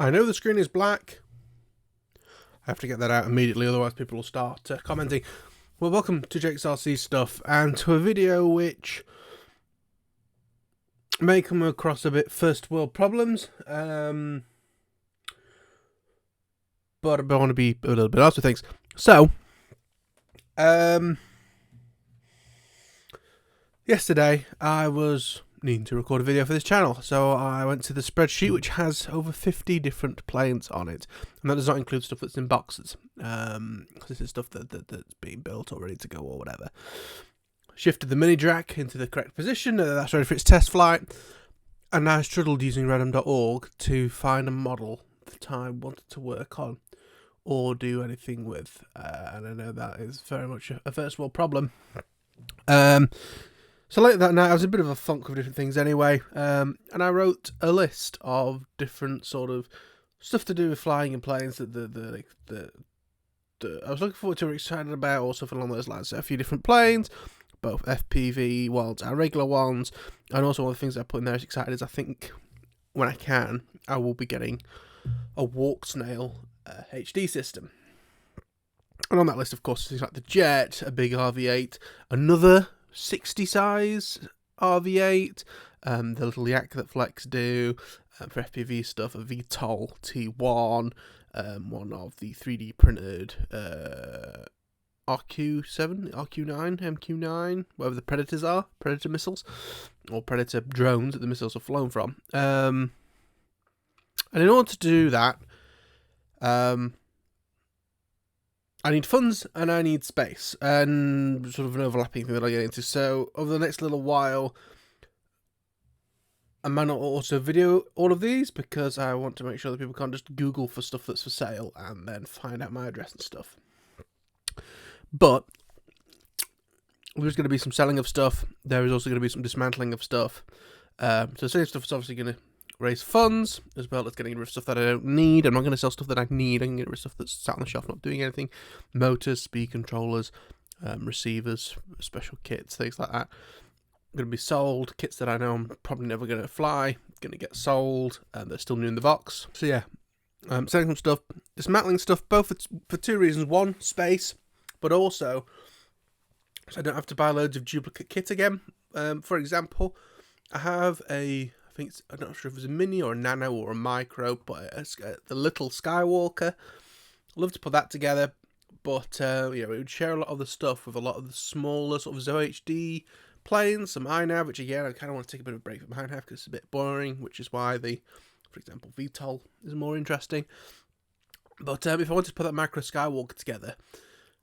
I know the screen is black. I have to get that out immediately, otherwise people will start commenting. Well, welcome to Jake's RC Stuff, and to a video which may come across a bit first world problems, but I want to be a little bit honest with things. So, yesterday I was needing to record a video for this channel, so I went to the spreadsheet which has over 50 different planes on it, and that does not include stuff that's in boxes, because this is stuff that's being built or ready to go or whatever. Shifted the mini jack into the correct position, that's ready for its test flight, and I struggled using random.org to find a model that I wanted to work on or do anything with, and I know that is very much a first world problem. So later that night, I was in a bit of a funk with different things anyway, and I wrote a list of different sort of stuff to do with flying in planes that I was looking forward to or excited about, or something along those lines. So a few different planes, both FPV ones and regular ones, and also one of the things I put in there as excited is I think when I can, I will be getting a walk snail HD system. And on that list, of course, things like the jet, a big RV8, another 60 size RV8, the little yak that Flex do for FPV stuff, a VTOL T1, one of the 3D printed RQ7, RQ9, MQ9, whatever the Predators are, Predator missiles, or Predator drones that the missiles are flown from. And in order to do that, I need funds and I need space, and sort of an overlapping thing that I'll get into. So over the next little while, I might not also video all of these because I want to make sure that people can't just Google for stuff that's for sale and then find out my address and stuff. But there's going to be some selling of stuff. There is also going to be some dismantling of stuff. So selling stuff is obviously going to raise funds, as well as getting rid of stuff that I don't need. I'm not going to sell stuff that I need. I'm going to get rid of stuff that's sat on the shelf not doing anything. Motors, speed controllers, receivers, special kits, things like that. Going to be sold. Kits that I know I'm probably never going to fly, going to get sold, and they're still new in the box. So yeah, selling some stuff, dismantling stuff, both for two reasons. One, space, but also so I don't have to buy loads of duplicate kit again. For example, I have I'm not sure if it was a mini or a nano or a micro, but the little Skywalker. I'd love to put that together, but it would share a lot of the stuff with a lot of the smaller sort of Zoe HD planes, some iNav, which again I kind of want to take a bit of a break from iNav because it's a bit boring, which is why for example, VTOL is more interesting. But if I wanted to put that macro Skywalker together,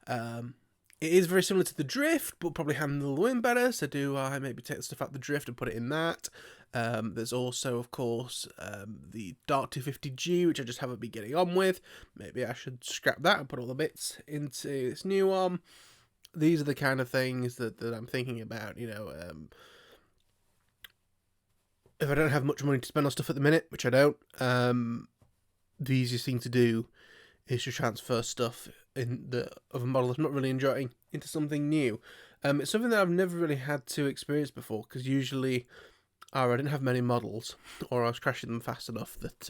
it is very similar to the Drift, but probably handle the wind better. So do I maybe take the stuff out the Drift and put it in that? There's also, of course, the Dark 250G, which I just haven't been getting on with. Maybe I should scrap that and put all the bits into this new one. These are the kind of things that I'm thinking about, if I don't have much money to spend on stuff at the minute, which I don't, the easiest thing to do is to transfer stuff of a model that's not really enjoying into something new. It's something that I've never really had to experience before, because usually I didn't have many models, or I was crashing them fast enough that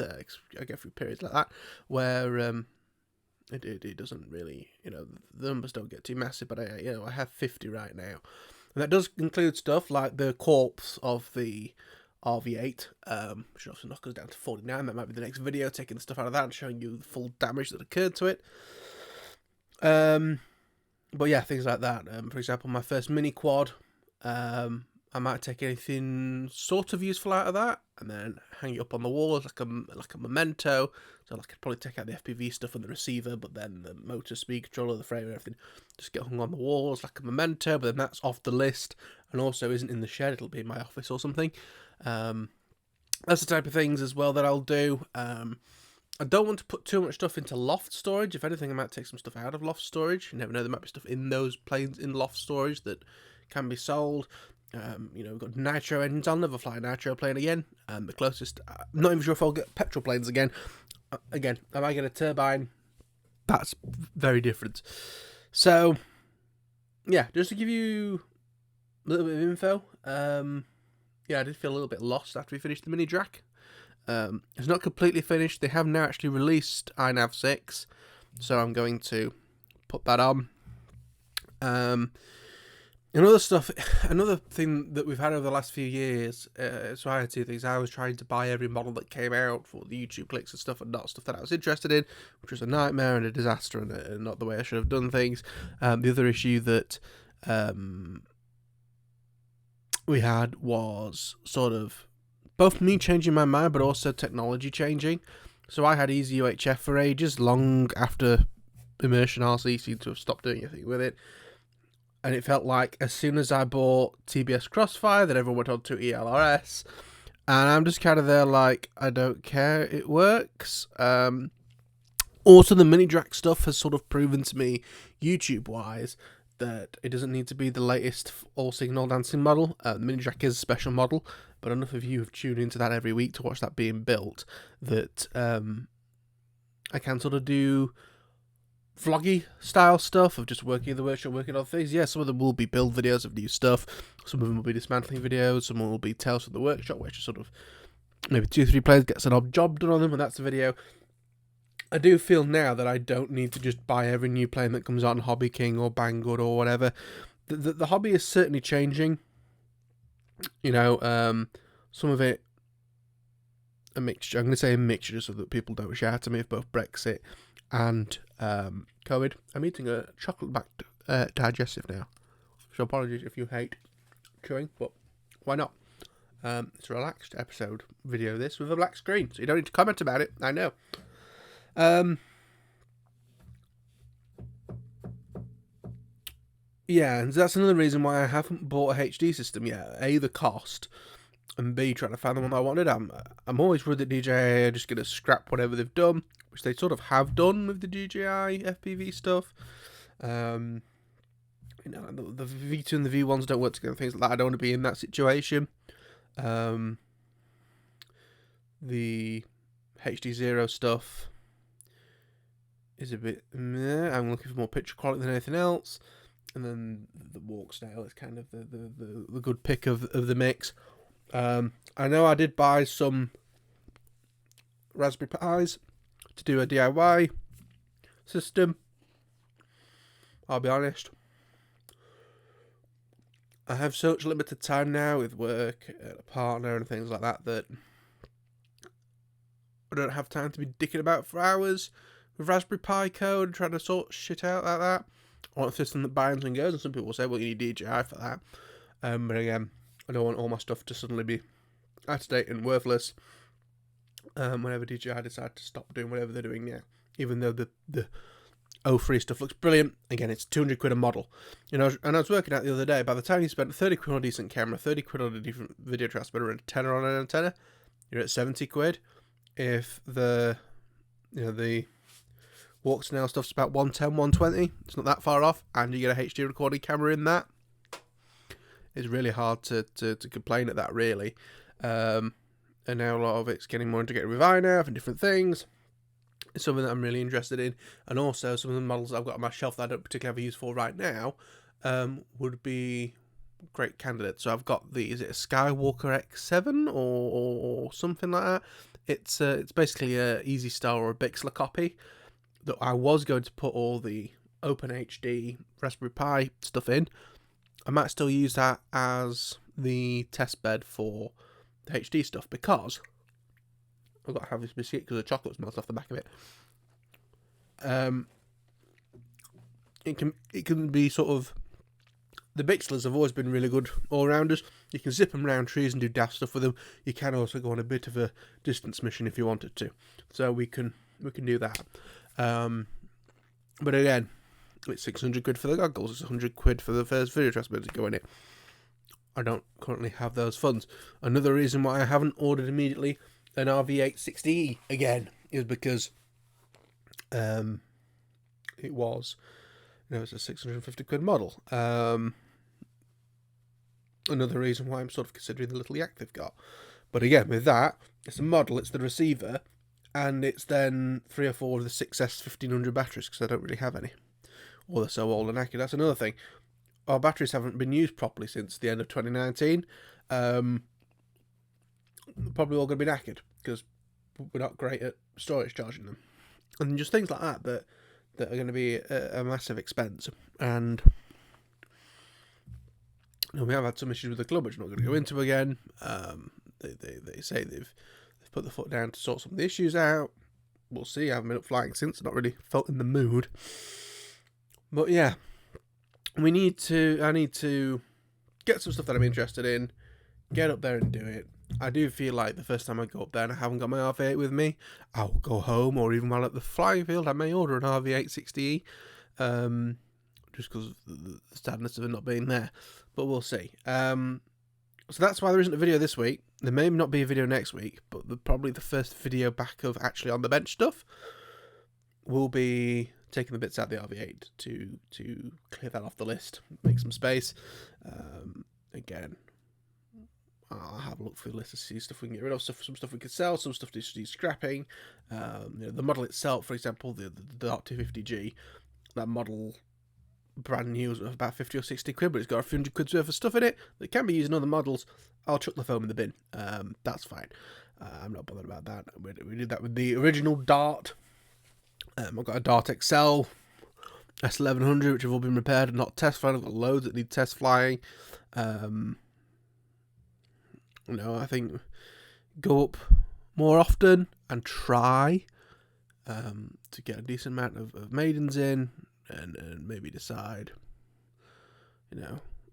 I get through periods like that where it doesn't really, the numbers don't get too massive, but I have 50 right now, and that does include stuff like the corpse of the RV8, which also knock us down to 49. That might be the next video, taking the stuff out of that and showing you the full damage that occurred to it. But yeah, things like that. For example, my first mini quad, I might take anything sort of useful out of that and then hang it up on the wall as like a memento. So I could probably take out the FPV stuff and the receiver, but then the motor, speed controller, the frame and everything just get hung on the wall as like a memento, but then that's off the list and also isn't in the shed. It'll be in my office or something. That's the type of things as well that I'll do. I don't want to put too much stuff into loft storage. If anything, I might take some stuff out of loft storage. You never know, there might be stuff in those planes in loft storage that can be sold. We've got nitro engines. I'll never fly a nitro plane again. The closest, I'm not even sure if I'll get petrol planes again. Again, I might get a turbine. That's very different. So, yeah, just to give you a little bit of info. I did feel a little bit lost after we finished the mini jack. It's not completely finished. They have now actually released iNav 6, so I'm going to put that on. Another thing that we've had over the last few years, so I had two things. I was trying to buy every model that came out for the YouTube clicks and stuff, and not stuff that I was interested in, which was a nightmare and a disaster, and not the way I should have done things. The other issue that we had was sort of both me changing my mind, but also technology changing. So I had Easy UHF for ages, long after Immersion RC seemed to have stopped doing anything with it. And it felt like as soon as I bought TBS Crossfire, that everyone went on to ELRS. And I'm just kind of there like, I don't care, it works. Also, the mini DRAC stuff has sort of proven to me, YouTube-wise, that it doesn't need to be the latest all-signal dancing model. The mini DRAC is a special model, but enough of you have tuned into that every week to watch that being built that I can sort of do vloggy style stuff of just working in the workshop, working on things. Yeah, some of them will be build videos of new stuff, some of them will be dismantling videos, some will be tales from the workshop, which is sort of maybe 2-3 players gets an odd job done on them, and that's the video. I do feel now that I don't need to just buy every new plane that comes out on Hobby King or Banggood or whatever. The hobby is certainly changing. You know, some of it a mixture. I'm going to say a mixture so that people don't shout at me of both Brexit and COVID. I'm eating a chocolate-backed digestive now, so apologies if you hate chewing, but why not? It's a relaxed episode video, this, with a black screen, so you don't need to comment about it, I know. Yeah, and that's another reason why I haven't bought a HD system yet. A, the cost, and B, trying to find the one I wanted. I'm always worried that DJI are just going to scrap whatever they've done, which they sort of have done with the DJI FPV stuff. You know, the V2 and the V1s don't work together, things like that. I don't want to be in that situation. The HD0 stuff is a bit meh. I'm looking for more picture quality than anything else. And then the walk style is kind of the good pick of the mix. I know I did buy some Raspberry Pis to do a DIY system. I'll be honest, I have such limited time now with work, a partner and things like that, that I don't have time to be dicking about for hours with Raspberry Pi code, trying to sort shit out like that. I want a system that binds and goes, and some people will say, well, you need DJI for that. But again, I don't want all my stuff to suddenly be out of date and worthless whenever DJI decide to stop doing whatever they're doing now. Even though the O3 stuff looks brilliant, again, it's 200 quid a model. You know, and I was working out the other day, by the time you spent 30 quid on a decent camera, 30 quid on a different video transmitter, and a tenner on an antenna, you're at 70 quid. If the walk snail stuff's about 110, 120, it's not that far off, and you get a HD recording camera in that, it's really hard to complain at that, really. And now a lot of it's getting more integrated with iNav and different things. It's something that I'm really interested in, and also some of the models that I've got on my shelf that I don't particularly have a use for right now would be great candidates. So I've got is it a Skywalker X7 or something like that? It's basically a Easy Star or a Bixler copy that I was going to put all the OpenHD Raspberry Pi stuff in. I might still use that as the test bed for the HD stuff, because I've got to have this biscuit because the chocolate smells off the back of it. It can be sort of, the Bixlers have always been really good all-rounders. You can zip them around trees and do daft stuff with them. You can also go on a bit of a distance mission if you wanted to. So we can do that. But again, it's 600 quid for the goggles, it's 100 quid for the first video transmitter to go in it. I don't currently have those funds. Another reason why I haven't ordered immediately an RV860E again is because it was, it's a 650 quid model. Another reason why I'm sort of considering the little yak they've got. But again, with that, it's a model, it's the receiver, and it's then 3 or 4 of the 6S 1500 batteries, because I don't really have any. Or they're so old and knackered. That's another thing. Our batteries haven't been used properly since the end of 2019. Probably all going to be knackered, because we're not great at storage charging them, and just things like that are going to be a massive expense. And we have had some issues with the club, which we're not going to go into again. They say they've put the foot down to sort some of the issues out. We'll see. I haven't been up flying since. Not really felt in the mood. But yeah, I need to get some stuff that I'm interested in, get up there and do it. I do feel like the first time I go up there and I haven't got my RV8 with me, I'll go home, or even while at the flying field, I may order an RV860E, just because of the sadness of it not being there. But we'll see. So that's why there isn't a video this week. There may not be a video next week, but probably the first video back of actually on the bench stuff will be taking the bits out of the RV8 to clear that off the list, make some space. Again, I'll have a look through the list to see stuff we can get rid of, some stuff we can sell, some stuff to need scrapping. The model itself, for example, the Dart 250G, that model brand new is about 50 or 60 quid, but it's got a few hundred quid's worth of stuff in it that can be used in other models. I'll chuck the foam in the bin. That's fine. I'm not bothered about that. We did that with the original Dart. I've got a Dart XL S1100, which have all been repaired and not test flying. I've got loads that need test flying. I think go up more often and try to get a decent amount of maidens in, and maybe decide,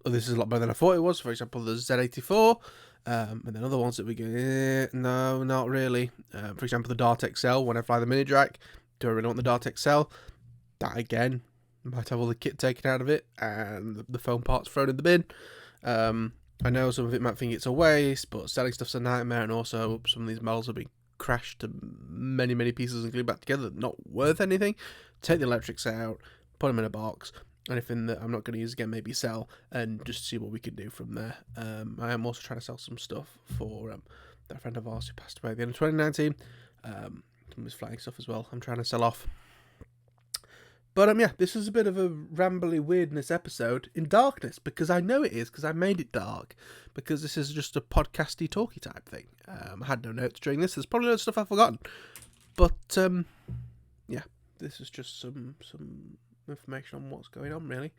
this is a lot better than I thought it was. For example, the Z84, and then other ones that we go, no, not really. For example, the Dart XL, when I fly the mini drac, do I really want the Dart XL? That again, might have all the kit taken out of it and the foam parts thrown in the bin. I know some of it might think it's a waste, but selling stuff's a nightmare, and also some of these models have been crashed to many, many pieces and glued back together, not worth anything. Take the electrics out, put them in a box. Anything that I'm not going to use again, maybe sell, and just see what we can do from there. I am also trying to sell some stuff for that friend of ours who passed away at the end of 2019. Some of his flying stuff as well. I'm trying to sell off. But yeah, this is a bit of a rambly weirdness episode in darkness, because I know it is, because I made it dark, because this is just a podcasty talky type thing. I had no notes during this. There's probably loads of stuff I've forgotten. But yeah, this is just some information on what's going on, really.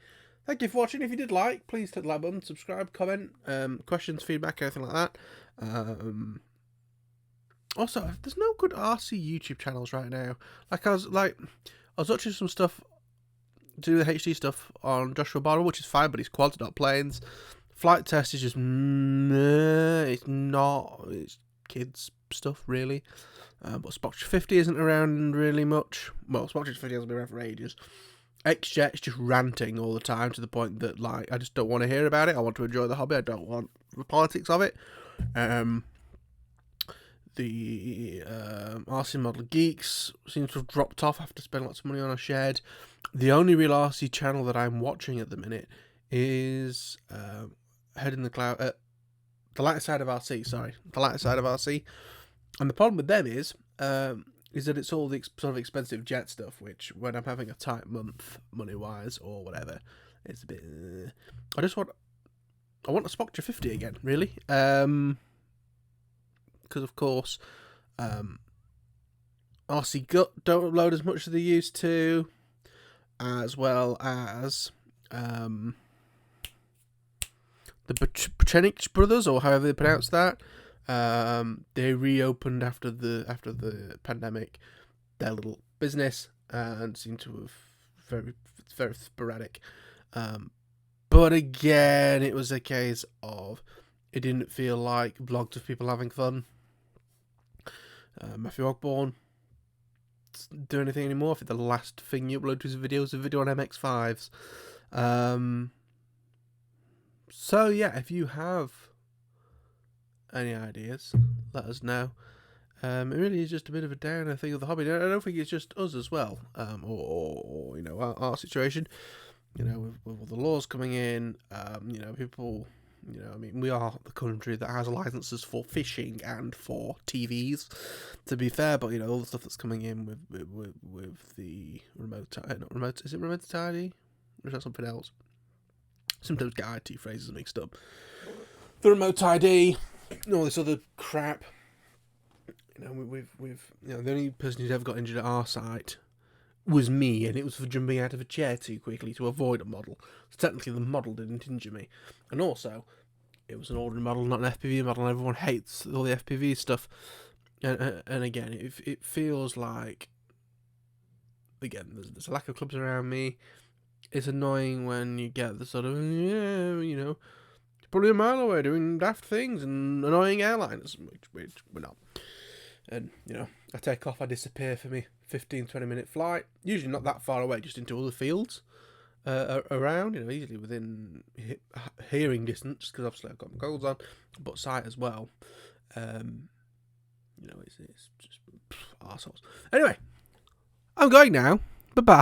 Thank you for watching. If you did like, please hit the like button, subscribe, comment, questions, feedback, anything like that. Also, there's no good RC YouTube channels right now. I was watching some stuff, do the HD stuff on Joshua Barrow, which is fine, but it's quads, not planes. Flight test is just, it's kids stuff, really. But Spotch 50 isn't around really much. Well, Spotch 50 hasn't been around for ages. XJet is just ranting all the time, to the point that, I just don't want to hear about it. I want to enjoy the hobby. I don't want the politics of it. The RC Model Geeks seems to have dropped off after spending lots of money on a shed. The only real RC channel that I'm watching at the minute is Head in the Cloud, the lighter side of RC. The lighter side of RC. And the problem with them is that it's all the sort of expensive jet stuff, which when I'm having a tight month money wise or whatever, it's a bit. I want a Spotcher 50 again, really. Because of course, RC Gut don't upload as much as they used to, as well as the Pachenich brothers, or however they pronounce that. They reopened after the pandemic their little business, and seem to have very sporadic. But again, it was a case of it didn't feel like vlogs of people having fun. Matthew Ogborn doesn't do anything anymore. I think the last thing you upload to his video was a video on MX-5s. So yeah, if you have any ideas, let us know. It really is just a bit of a downer thing of the hobby. I don't think it's just us as well, or our situation. With all the laws coming in, people. We are the country that has licenses for fishing and for TVs, to be fair, but, all the stuff that's coming in with the remote, is it remote ID? Or is that something else? Sometimes get IT phrases mixed up. The remote ID, and all this other crap, You know, we've the only person who's ever got injured at our site was me, and it was for jumping out of a chair too quickly to avoid a model. So technically, the model didn't injure me, and also it was an ordinary model, not an FPV model. And everyone hates all the FPV stuff, and again, it feels like there's a lack of clubs around me. It's annoying when you get the sort of probably a mile away doing daft things and annoying airliners, which we're not. And, I take off, I disappear for me 15-20 minute flight, usually not that far away, just into other fields around, easily within hearing distance, because obviously I've got my goggles on, but sight as well. It's just arseholes. Anyway, I'm going now. Bye-bye.